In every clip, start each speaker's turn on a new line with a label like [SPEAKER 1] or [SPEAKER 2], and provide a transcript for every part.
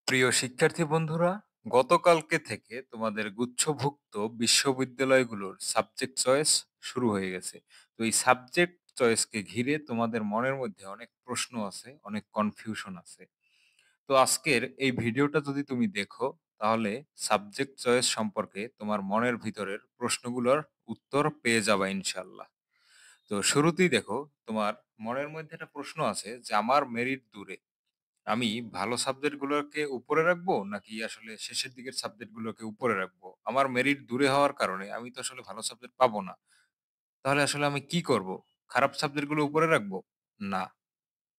[SPEAKER 1] প্রিয় শিক্ষার্থী বন্ধুরা, গতকালকে থেকে তোমাদের গুচ্ছভুক্ত বিশ্ববিদ্যালয়গুলোর সাবজেক্ট চয়েস শুরু হয়ে গেছে। তো এই সাবজেক্ট চয়েসকে ঘিরে তোমাদের মনের মধ্যে অনেক প্রশ্ন আছে, অনেক কনফিউশন আছে। তো আজকের এই ভিডিওটা যদি তুমি দেখো, তাহলে সাবজেক্ট চয়েস সম্পর্কে তোমার মনের ভিতরের প্রশ্নগুলোর উত্তর পেয়ে যাবা ইনশাল্লাহ। তো শুরুতেই দেখো, তোমার মনের মধ্যে একটা প্রশ্ন আছে যে আমার মেরিট দূরে, আমি ভালো সাবজেক্ট গুলোকে উপরে রাখবো নাকি আসলে শেষের দিকের সাবজেক্ট গুলোকে উপরে রাখবো? আমার মেরিট দূরে হওয়ার কারণে আমি তো আসলে ভালো সাবজেক্ট পাবো না। তাহলে আসলে আমি কি করব? খারাপ সাবজেক্ট গুলো উপরে রাখবো? না।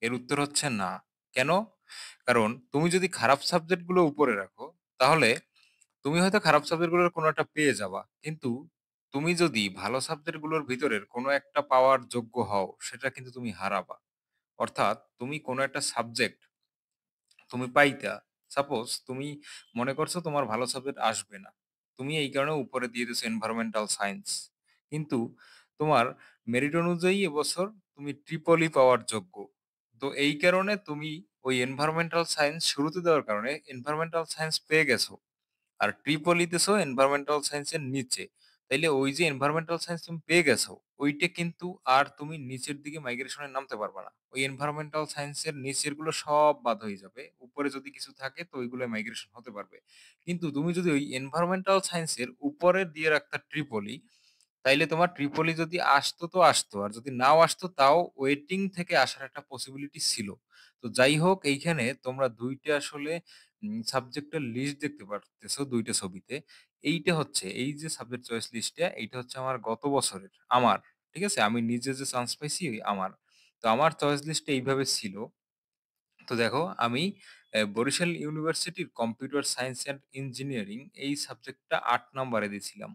[SPEAKER 1] এর উত্তর হচ্ছে না। কেন? কারণ তুমি যদি খারাপ সাবজেক্ট গুলো উপরে রাখো, তাহলে তুমি হয়তো খারাপ সাবজেক্ট গুলোর কোনো একটা পেয়ে যাবা। কিন্তু তুমি যদি ভালো সাবজেক্ট গুলোর ভিতরের কোনো একটা পাওয়ার যোগ্য হও, সেটা কিন্তু তুমি হারাবা। অর্থাৎ তুমি কোনো একটা সাবজেক্ট তুমি পাইতা। সাপোজ তুমি মনে করছো তোমার ভালো সাবজেক্ট আসবে না। তুমি এই কারণে উপরে দিয়ে দিছো এনভায়রনমেন্টাল সায়েন্স। কিন্তু তোমার মেরিট অনুযায়ী এবছর তুমি ট্রিপল ই পাওয়ার যোগ্য। তো এই কারণে তুমি ওই এনভায়রনমেন্টাল সায়েন্স শুরুতে দেওয়ার কারণে এনভায়রনমেন্টাল সায়েন্স পেয়ে গেছো। আর ট্রিপল ইতেছো এনভায়রনমেন্টাল সায়েন্সের নিচে। তাইলে ওই যে এনভায়রনমেন্টাল সায়েন্স তুমি পেয়ে গেছো, ওইটা কিন্তু আর তুমি নিচের দিকে মাইগ্রেশনে নামতে পারবে না। ওই এনভায়রনমেন্টাল সায়েন্সের নিচের গুলো সব বাদ হয়ে যাবে। উপরে যদি কিছু থাকে তো ওইগুলো মাইগ্রেশন হতে পারবে। কিন্তু তুমি যদি ওই এনভায়রনমেন্টাল সায়েন্সের উপরে দিয়ে রাখতা ট্রিপলি, তাইলে তোমার ট্রিপলি যদি আসতো তো আসতো, আর যদি নাও আসতো তাও ওয়েটিং থেকে আসার একটা পসিবিলিটি ছিল। তো যাই হোক, এইখানে তোমরা দুইটা আসলে সাবজেক্টের লিস্ট দেখতে পারতেছো দুইটা ছবিতে। এইটা হচ্ছে এই যে সাবজেক্ট চয়েস লিস্টটা, এইটা হচ্ছে আমার গত বছরের আমার। ঠিক আছে, আমি নিজে যে চান্স পাইছি আমার। তো আমার চয়েস লিস্টে এইভাবে ছিল। তো দেখো, আমি বরিশাল ইউনিভার্সিটির কম্পিউটার সায়েন্স অ্যান্ড ইঞ্জিনিয়ারিং এই সাবজেক্টটা ৮ নম্বরে দিয়েছিলাম।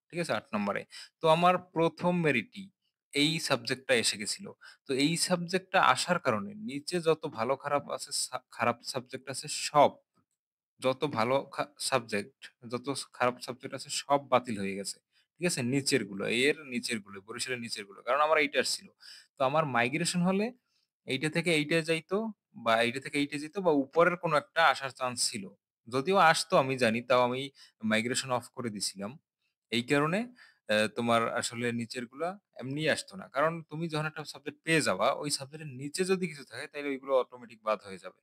[SPEAKER 1] ঠিক আছে, ৮ নম্বরে। তো আমার প্রথম মেরিটই এই সাবজেক্টটা এসে গেছিল। তো এই সাবজেক্টটা আসার কারণে নিচে যত ভালো খারাপ আছে, খারাপ সাবজেক্ট আছে সব, যত ভালো সাবজেক্ট, যত খারাপ সাবজেক্ট আছে সব বাতিল হয়ে গেছে। ঠিক আছে, নিচের গুলো, এর নিচের গুলো, বরিশালের নিচের গুলো, কারণ আমার এইটা ছিল। তো আমার মাইগ্রেশন হলে এইটা থেকে এইটা যাইতো, বা এইটা থেকে এইটা যেত, বা উপরের কোনো একটা আসার চান্স ছিল। যদিও আসতো আমি জানি, তাও আমি মাইগ্রেশন অফ করে দিছিলাম। এই কারণে তোমার আসলে নিচের গুলা এমনি আসতো না, কারণ তুমি যখন একটা সাবজেক্ট পেয়ে যাবা, ওই সাবজেক্টের নিচে যদি কিছু থাকে তাহলে ওইগুলো অটোমেটিক বাদ হয়ে যাবে।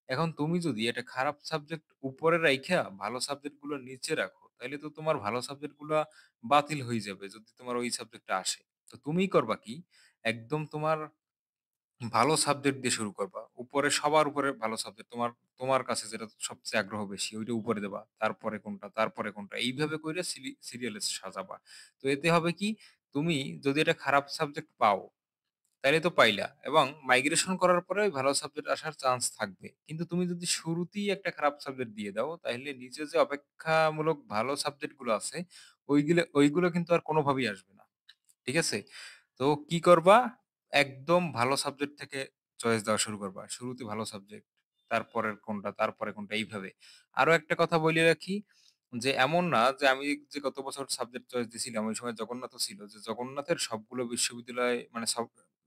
[SPEAKER 1] এখন তুমি যদি একটা খারাপ সাবজেক্ট উপরে রাইখা ভালো সাবজেক্ট গুলো নিচে রাখো, তাহলে তো তোমার ভালো সাবজেক্ট গুলা বাতিল হয়ে যাবে যদি তোমার ওই সাবজেক্টটা আসে। তো তুমি করবা কি? একদম তোমার ভালো সাবজেক্ট দিয়ে শুরু করবা। উপরে সবার উপরে ভালো সাবজেক্ট, তোমার তোমার কাছে যেটা সবচেয়ে আগ্রহ বেশি ওইটা উপরে দেবা। তারপরে কোনটা, তারপরে কোনটা, এইভাবে কইরা সিরিয়ালে সাজাবা। তো এতে হবে কি, তুমি যদি এটা খারাপ সাবজেক্ট পাও, তাইলে তো পাইলা, এবং মাইগ্রেশন করার পরে ওই ভালো সাবজেক্ট আসার চান্স থাকবে। কিন্তু তুমি যদি শুরুতেই একটা খারাপ সাবজেক্ট দিয়ে দাও, তাহলে নিচে যে অপেক্ষামূলক ভালো সাবজেক্ট গুলো আছে, ওইগুলো কিন্তু আর কোনোভাবেই আসবে না। ঠিক আছে? তো কি করবা? একদম ভালো সাবজেক্ট থেকে চয়েস দেওয়া শুরু করবা। শুরুতে ভালো সাবজেক্ট, তারপরের কোনটা, তারপরে কোনটা, এইভাবে। আরো একটা কথা বলে রাখি, যে এমন না যে আমি যে গত বছর সাবজেক্ট চয়েস দিছিলাম, ওই সময় জগন্নাথও ছিল, যে জগন্নাথের সবগুলো বিশ্ববিদ্যালয় মানে সব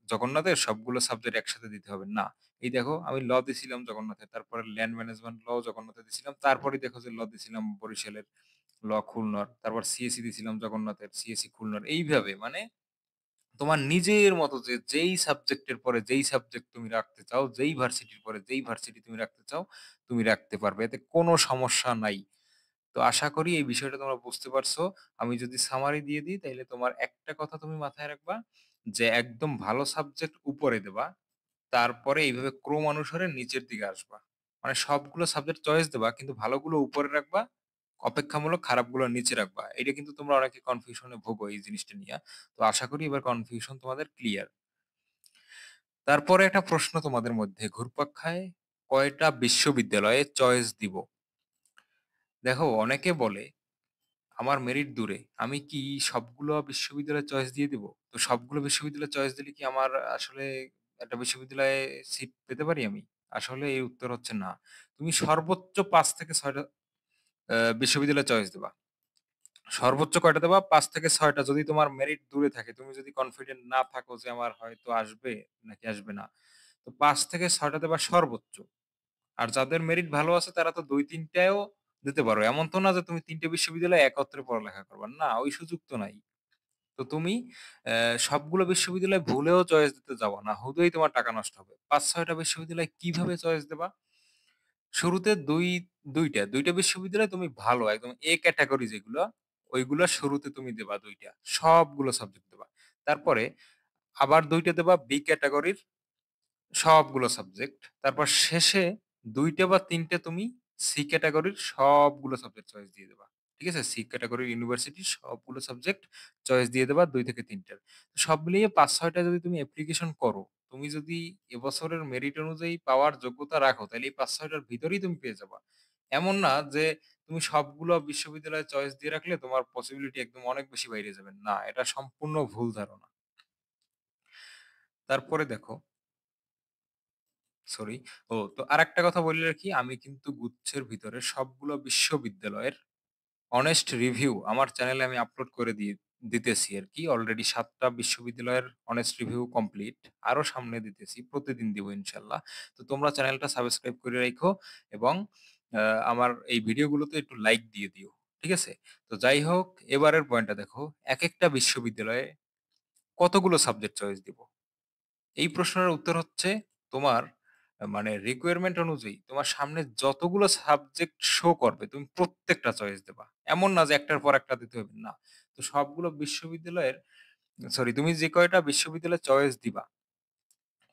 [SPEAKER 1] জগন্নাথের সবগুলো সাবজেক্ট একসাথে দিতে হবে, না। এই দেখো, আমি ল দিছিলাম জগন্নাথে, তারপরে ল্যান্ড ম্যানেজমেন্ট ল জগন্নাথে দিছিলাম, তারপরে দেখো যে ল দিছিলাম বরিশালের, ল খুলনার, তারপর সিএসি দিছিলাম জগন্নাথের, সিএসি খুলনার, এইভাবে মানে তোমার নিজের মতো যে যেই সাবজেক্টের পরে যেই সাবজেক্ট তুমি রাখতে চাও, যেই ভার্সিটির পরে যেই ভার্সিটি তুমি রাখতে চাও, তুমি রাখতে পারবে। এতে কোনো সমস্যা নাই। তো আশা করি এই বিষয়টা তোমরা বুঝতে পারছো। আমি যদি সামারি দিয়ে দিই, তাইলে তোমার একটা কথা তুমি মাথায় রাখবা, যে একদম ভালো সাবজেক্ট উপরে দেবা, তারপরে এইভাবে ক্রমানুসারে নিচের দিকে আসবা। মানে সবগুলো সাবজেক্ট চয়েস দেবা, কিন্তু ভালোগুলো উপরে রাখবা, অপেক্ষামূলক খারাপগুলো নিচে রাখবা। এটা কিন্তু তোমরা অনেকে কনফিউশনে ভোগো এই জিনিসটা নিয়ে। তো আশা করি এবার কনফিউশন তোমাদের ক্লিয়ার। তারপরে একটা প্রশ্ন তোমাদের মধ্যে ঘুরপাক খায়, কয়টা বিশ্ববিদ্যালয়ে চয়েস দিব? দেখো, অনেকে বলে আমার মেরিট দূরে, আমি কি সবগুলো বিশ্ববিদ্যালয়ে চয়েস দিয়ে দিব? তো সবগুলো বিশ্ববিদ্যালয়ে চয়েস দিলে কি আমার আসলে একটা বিশ্ববিদ্যালয়ে সিট পেতে পারি আমি? আসলে এর উত্তর হচ্ছে না। তুমি সর্বোচ্চ ৫ থেকে ৬টা বিশ্ববিদ্যালয়ে চয়েস দিবা। সর্বোচ্চ কয়টা দেবা? ৫ থেকে ৬টা, যদি তোমার মেরিট দূরে থাকে, তুমি যদি কনফিডেন্ট না থাকো যে আমার হয়তো আসবে নাকি আসবে না। তো ৫ থেকে ৬টা দেবা সর্বোচ্চ। আর যাদের মেরিট ভালো আছে তারা তো ২-৩ টায়ও দিতে পারো। এমন তো না যে তুমি ৩ টে বিশ্ববিদ্যালয়ে একত্রে পড়ালেখা করবা। না, ওই সুযোগ তো নাই। তো তুমি সবগুলো বিশ্ববিদ্যালয় ভুলেও চয়েস দিতে যাবা না। হুদাই তোমার টাকা নষ্ট হবে। ৫-৬ টা বিশ্ববিদ্যালয় কিভাবে চয়েস দিবা? শুরুতে ২ টা বিশ্ববিদ্যালয় তুমি ভালো একদম A ক্যাটেগরি যেগুলো, ওইগুলা শুরুতে তুমি দিবা ২ টা। সবগুলো সাবজেক্ট দিবা। তারপরে আবার ২ টা দিবা B ক্যাটেগরির সবগুলো সাবজেক্ট। তারপর শেষে ২ টা বা ৩ টে তুমি সি ক্যাটেগরির সবগুলো সাবজেক্ট চয়েস দিয়ে দিবা। ঠিক আছে? সি ক্যাটেগরির ইউনিভার্সিটির সবগুলো সাবজেক্ট চয়েস দিয়ে দিবা ২ থেকে ৩ টার। সব মিলিয়ে ৫-৬ টা যদি তুমি অ্যাপ্লিকেশন করো, তুমি যদি এবছরের মেরিট অনুযায়ী পাওয়ার যোগ্যতা রাখো, তাইলে এই ৫-৬ টার ভিতরেই তুমি পেয়ে যাবা। এমন না যে তুমি সবগুলো বিশ্ববিদ্যালয়ে চয়েস দিয়ে রাখলে তোমার পসিবিলিটি একদম অনেক বেশি বাইরে যাবে। না, এটা সম্পূর্ণ ভুল ধারণা। তারপরে দেখো সরি। তো আরেকটা কথা বলে রাখি, আমি কিন্তু গুচ্ছের ভিতরে সবগুলো বিশ্ববিদ্যালয়ের অনেস্ট রিভিউ আমার চ্যানেলে আমি আপলোড করে দিতেছি আরকি। অলরেডি ৭ টা বিশ্ববিদ্যালয়ের অনেস্ট রিভিউ কমপ্লিট। আরো সামনে দিতেছি। প্রতিদিন দিব ইনশাআল্লাহ। তো তোমরা চ্যানেলটা সাবস্ক্রাইব করে রাইখো এবং আ আমার এই ভিডিওগুলোতে একটু লাইক দিয়ে দিও। ঠিক আছে? তো যাই হোক, এবারের পয়েন্টটা দেখো। একেকটা বিশ্ববিদ্যালয়ে কতগুলো সাবজেক্ট চয়েস দিব? এই প্রশ্নের উত্তর হচ্ছে তোমার মানে রিকোয়ারমেন্ট অনুযায়ী তোমার সামনে যতগুলো সাবজেক্ট শো করবে তুমি প্রত্যেকটা চয়েস দিবা। এমন না যে একটার পর একটা দিতে হবে না। তো সবগুলো বিশ্ববিদ্যালয়ের সরি তুমি যে কয়টা বিশ্ববিদ্যালয়ে চয়েস দিবা,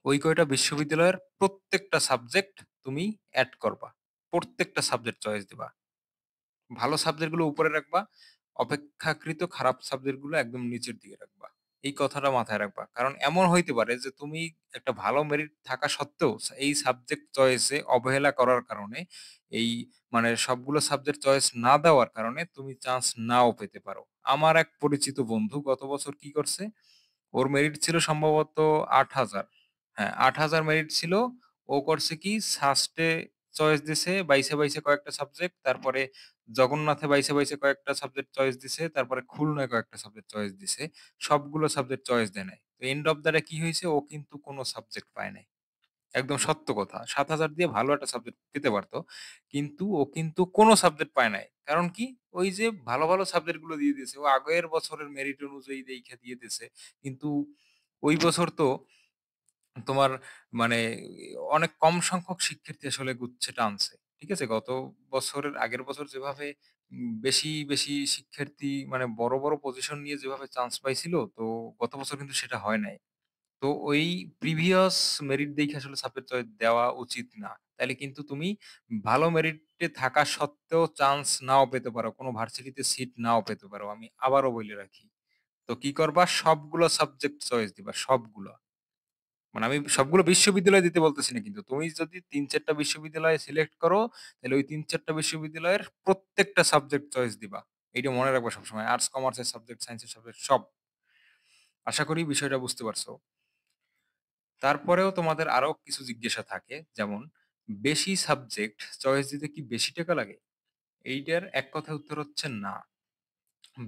[SPEAKER 1] ওই কয়টা বিশ্ববিদ্যালয়ের প্রত্যেকটা সাবজেক্ট তুমি এড করবা। প্রত্যেকটা সাবজেক্ট চয়েস দিবা। ভালো সাবজেক্ট গুলো উপরে রাখবা। অপেক্ষাকৃত খারাপ সাবজেক্ট গুলো একদম নিচের দিকে রাখবা। এই কথাটা মাথায় রাখবা। কারণ এমন হইতে পারে যে তুমি একটা ভালো মেরিট থাকা সত্ত্বেও এই সাবজেক্ট চয়েসে অবহেলা করার কারণে এই মানে সবগুলো সাবজেক্ট চয়েস না দেওয়ার কারণে তুমি চান্স নাও পেতে পারো। আমার এক পরিচিত বন্ধু গত বছর কি করছে? ওর মেরিট ছিল সম্ভবত ৮,০০০। হ্যাঁ, ৮,০০০ মেরিট ছিল। ও করছে কি সাস্টে চয়েস দিছে বাইছে কয়েকটা সাবজেক্ট। তারপরে জগন্নাথে বাইছে কয়েকটা সাবজেক্ট চয়েস দিছে। তারপরে খুলনায় কয়েকটা সাবজেক্ট চয়েস দিছে। সবগুলো সাবজেক্ট চয়েস দেয় নাই। তো এন্ড অফ দ্যা ডে কি হইছে? ও কিন্তু কোন সাবজেক্ট পায় নাই। একদম সত্য কথা। ৭,০০০ দিয়ে ভালো একটা সাবজেক্ট পেতে পারত। কিন্তু ও কিন্তু কোন সাবজেক্ট পায় নাই। কারণ কি? ওই যে ভালো সাবজেক্ট গুলো দিয়ে দিয়েছে। ও আগের বছরের মেরিট অনুযায়ী দেইখা দিয়ে দিছে। কিন্তু ওই বছর তো তোমার মানে অনেক কম সংখ্যক শিক্ষার্থী আসলে গুচ্ছে টানছে। ঠিক আছে? গত বছরের আগের বছর যেভাবে বেশি শিক্ষার্থী মানে বড় পজিশন নিয়ে যেভাবে চান্স পাইছিল, তো গত বছর কিন্তু সেটা হয় নাই। তো ওই প্রিভিয়াস মেরিট দেখে আসলে সাবজেক্ট চয়েস দেওয়া উচিত না। তাইলে কিন্তু তুমি ভালো মেরিটে থাকা সত্ত্বেও চান্স নাও পেতে পারো। কোন ভার্সিটিতে সিট নাও পেতে পারো। আমি আবারও বইলে রাখি। তো কি করবা? সবগুলো সাবজেক্ট চয়েস দিবা, সবগুলা। মানে আমি সবগুলো বিশ্ববিদ্যালয় দিতে বলতেছি না কিন্তু। তুমি যদি ৩-৪ টা বিশ্ববিদ্যালয় সিলেক্ট করো, তাহলে ওই ৩-৪ টা বিশ্ববিদ্যালয়ের প্রত্যেকটা সাবজেক্ট চয়েস দিবা। এইটা মনে রাখবা সবসময়। আর্টস, কমার্সের সাবজেক্ট, সায়েন্সের সাবজেক্ট সব। আশা করি বিষয়টা বুঝতে পারছো। তারপরেও তোমাদের আরো কিছু জিজ্ঞাসা থাকে। যেমন বেশি সাবজেক্ট চয়েস দিতে কি বেশি টাকা লাগে? এইটার এক কথায় উত্তর হচ্ছে না।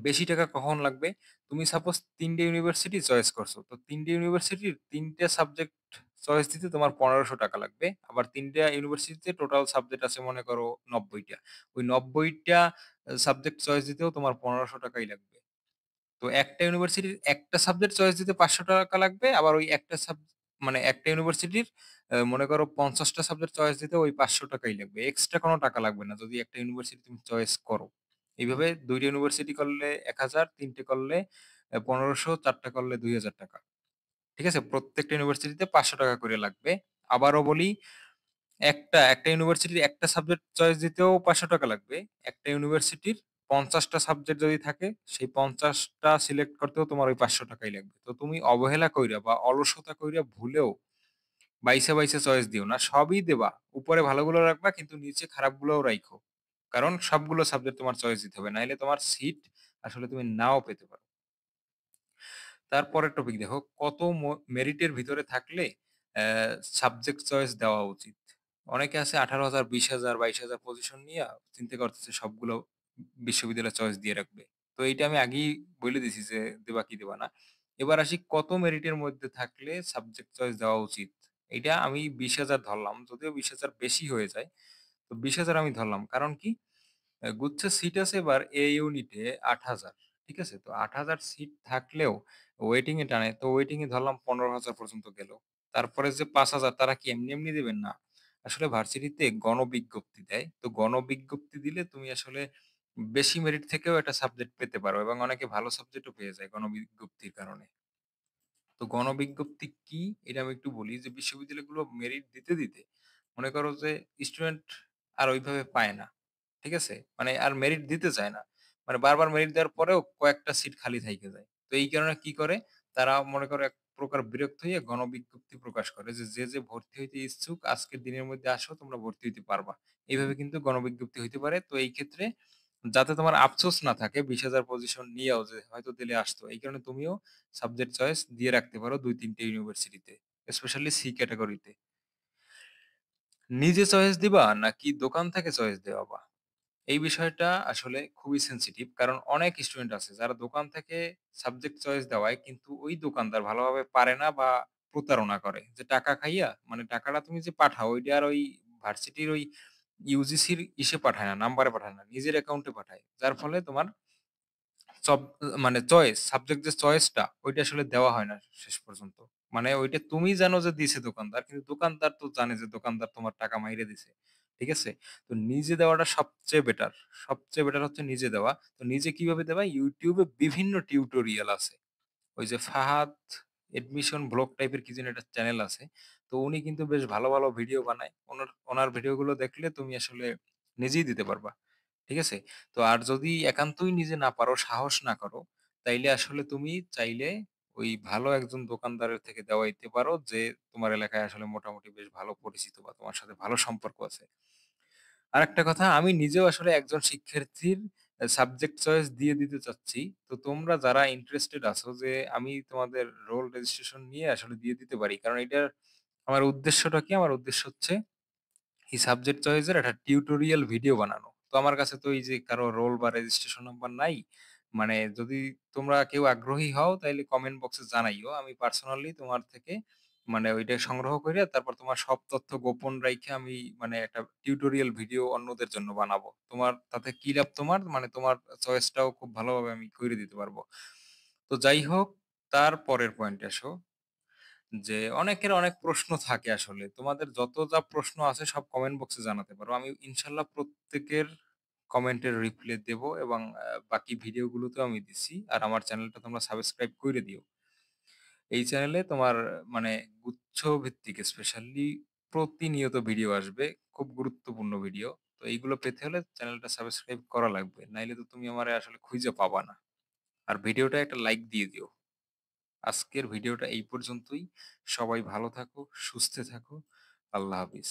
[SPEAKER 1] বেশি টাকা কখন লাগবে? তুমি সাপোজ ৩ টে ইউনিভার্সিটি চয়েস করছো। তো ৩ টে ইউনিভার্সিটির ৩ টে সাবজেক্ট চয়েস দিতে তোমার ৳১৫০০ লাগবে। আবার ৩ টা ইউনিভার্সিটিতে টোটাল সাবজেক্ট আছে মনে করো ৯০ টা। ওই ৯০ টা সাবজেক্ট চয়েস দিতেও তোমার ৳১৫০০ লাগবে। তো একটা ইউনিভার্সিটির একটা সাবজেক্ট চয়েস দিতে ৳৫০০ লাগবে। আবার ওই একটা মানে একটা ইউনিভার্সিটির মনে করো ৫০ টা সাবজেক্ট চয়েস দিতে ওই ৳৫০০ লাগবে। এক্সট্রা কোন টাকা লাগবে না যদি একটা ইউনিভার্সিটি তুমি চয়েস করো। এইভাবে ২ টা ইউনিভার্সিটি করলে ১,০০০, ৩ টে করলে ১৫০০, ৪ টা করলে ৳২,০০০। ঠিক আছে? প্রত্যেকটা ইউনিভার্সিটিতে ৳৫০০ করে লাগবে। আবারও বলি একটা ইউনিভার্সিটির একটা সাবজেক্ট চয়েস দিতেও ৳৫০০ লাগবে। একটা ইউনিভার্সিটির ৫০ টা সাবজেক্ট যদি থাকে, সেই ৫০ টা সিলেক্ট করতেও তোমার ওই ৳৫০০ লাগবে। তো তুমি অবহেলা কইরা বা অলসতা কইরা ভুলেও বাইসা চয়েস দিও না। সবই দিবা। উপরে ভালোগুলো রাখবা কিন্তু নিচে খারাপগুলোও রাইখো। কারণ সবগুলো সাবজেক্ট তোমার চয়েস দিতে হবে। নাইলে তোমার সিট আসলে তুমি নাও পেতে পারো। তারপরের টপিক দেখো, কত মেরিটের ভিতরে থাকলে সাবজেক্ট চয়েস দেওয়া উচিত? অনেকে আছে ১৮,০০০, ২০,০০০, ২২,০০০ পজিশন নিয়া চিন্তা করতেছে সবগুলো বিশ্ববিদ্যালয়ে চয়েস দিয়ে রাখবে। তো এইটা আমি আগেই বইলে দিছি যে দিবা কি দিবা না। এবার আসি কত মেরিটের মধ্যে থাকলে সাবজেক্ট চয়েস দেওয়া উচিত? এইটা আমি ২০,০০০ ধরলাম। যদিও ২০,০০০ বেশি হয়ে যায়। তো ২০,০০০ আমি ধরলাম। কারণ কি? গুচ্ছের সিট আছে এবার A ইউনিটে ৮,০০০। ঠিক আছে? তো ৮,০০০ সিট থাকলেও ওয়েটিং এ টানে। তো ওয়েটিং এ ধরলাম ১৫,০০০ পর্যন্ত গেল। তারপরে যে ৫,০০০ তারা কি এমনি, এমনি দিবেন? না। আসলে ভার্সিটিতে গণবিজ্ঞপ্তি দেয়। তো গণবিজ্ঞপ্তি দিলে তুমি আসলে বেশি মেরিট থেকেও একটা সাবজেক্ট পেতে পারো এবং অনেকে ভালো সাবজেক্টও পেয়ে যায় গণবিজ্ঞপ্তির কারণে। তো গণবিজ্ঞপ্তি কি? এটা আমি একটু বলি যে বিশ্ববিদ্যালয়গুলো মেরিট দিতে, দিতে মনে করো যে স্টুডেন্ট আর ওইভাবে পায় না। ঠিক আছে? মানে আর মেরিট দিতে চায় না। মানে বারবার মেরিট দেওয়ার পরেও কয়েকটা সিট খালি থাইকা যায়। তো এই কারণে কি করে? তারা মনে করো এক প্রকার বিরক্ত হইয়া গণবিজ্ঞপ্তি প্রকাশ করে যে, যে ভর্তি হইতে ইচ্ছুক আজকের দিনের মধ্যে আসো তোমরা ভর্তি হইতে পারবা। এইভাবে কিন্তু গণবিজ্ঞপ্তি হইতে পারে। তো এই ক্ষেত্রে যাতে তোমার আফসোস না থাকে ২০,০০০ পজিশন নিয়েও যে হয়তো দিলে আসতো। এই কারণে তুমিও সাবজেক্ট চয়েস দিয়ে রাখতে পারো ২-৩ টে ইউনিভার্সিটিতে। স্পেশালি সি ক্যাটেগরিতে। নিজে চয়েস দিবা নাকি দোকান থেকে চয়েস দেওয়াবা? এই বিষয়টা আসলে খুবই সেনসিটিভ। কারণ অনেক স্টুডেন্ট আছে যারা দোকান থেকে সাবজেক্ট চয়েস দেওয়ায় কিন্তু ওই দোকানদার ভালোভাবে পারে না বা প্রতারণা করে। যে টাকা খাইয়া মানে টাকাটা তুমি যে পাঠাও ওইটা আর ওই ভার্সিটির ওই ইউজিসির ইসে পাঠায় না, নাম্বারে পাঠায় না। নিজের অ্যাকাউন্টে পাঠায়। যার ফলে তোমার সব মানে চয়েস, সাবজেক্ট যে চয়েসটা ওইটা আসলে দেওয়া হয় না শেষ পর্যন্ত। মানে ওইটা তুমি জানো যে দিছে দোকানদার। কিন্তু দোকানদার তো জানে যে দোকানদার তোমার টাকা মাইরে দিছে। ঠিক আছে? তো নিজে দেওয়াটা সবচেয়ে বেটার। সবচেয়ে বেটার হচ্ছে নিজে দেওয়া। তো নিজে কিভাবে দেবা? YouTube এ বিভিন্ন টিউটোরিয়াল আছে। ওই যে ফাহাদ এডমিশন ব্লগ টাইপের কি যেন একটা চ্যানেল আছে। তো উনি কিন্তু বেশ ভালো, ভালো ভিডিও বানায়। ওনার ভিডিওগুলো দেখলে তুমি আসলে নিজেই দিতে পারবা। ঠিক আছে? তো আর যদি একান্তই নিজে না পারো, সাহস না করো, তাইলে আসলে তুমি চাইলে ওই ভালো একজন দোকানদারের থেকে দেওয়াইতে পারো যে তোমার এলাকায় আসলে মোটামুটি বেশ ভালো পরিচিত বা তোমার সাথে ভালো সম্পর্ক আছে। আরেকটা কথা আমি নিজেও আসলে একজন শিক্ষার্থীর সাবজেক্ট চয়েস দিয়ে দিতে চাচ্ছি। তো তোমরা যারা ইন্টারেস্টেড আছো যে আমি তোমাদের রোল রেজিস্ট্রেশন নিয়ে আসলে দিয়ে দিতে পারি। কারণ এটার আমার উদ্দেশ্যটা কি? আমার উদ্দেশ্য হচ্ছে এই সাবজেক্ট চয়েস এর একটা টিউটোরিয়াল ভিডিও বানানো। তো আমার কাছে তো এই যে কারো রোল বা রেজিস্ট্রেশন নাম্বার নাই। মানে যদি তোমরা কেউ আগ্রহী হও তাইলে কমেন্ট বক্সে জানাইও। আমি পার্সোনালি তোমার থেকে মানে ওইটা সংগ্রহ কইরা তারপর তোমার সব তথ্য গোপন রাইখা আমি মানে একটা টিউটোরিয়াল ভিডিও অন্যদের জন্য বানাবো। তোমার তাতে কি লাভ তোমার? মানে তোমার চয়েসটাও খুব ভালোভাবে আমি কইরে দিতে পারবো। তো যাই হোক তার পরের পয়েন্টে আসো। যে অনেকের অনেক প্রশ্ন থাকে আসলে। তোমাদের যত যা প্রশ্ন আছে সব কমেন্ট বক্সে জানাতে পারো। আমি ইনশাআল্লাহ প্রত্যেকের কমেন্টের রিপ্লাই দেব এবং বাকি ভিডিওগুলোতেও আমি দিছি। আর আমার চ্যানেলটা তোমরা সাবস্ক্রাইব কইরে দিও। এই চ্যানেলে তোমার মানে গুচ্ছ ভিত্তিক স্পেশালি প্রতিনিয়ত ভিডিও আসবে। খুব গুরুত্বপূর্ণ ভিডিও। তো এইগুলো পেতে হলে চ্যানেলটা সাবস্ক্রাইব করা লাগবে। নাইলে তো তুমি আমারে আসলে খুঁজে পাবা না। আর ভিডিওটা একটা লাইক দিয়ে দিও। আজকের ভিডিওটা এই পর্যন্তই। সবাই ভালো থাকো, সুস্থে থাকো। আল্লাহ হাফিজ।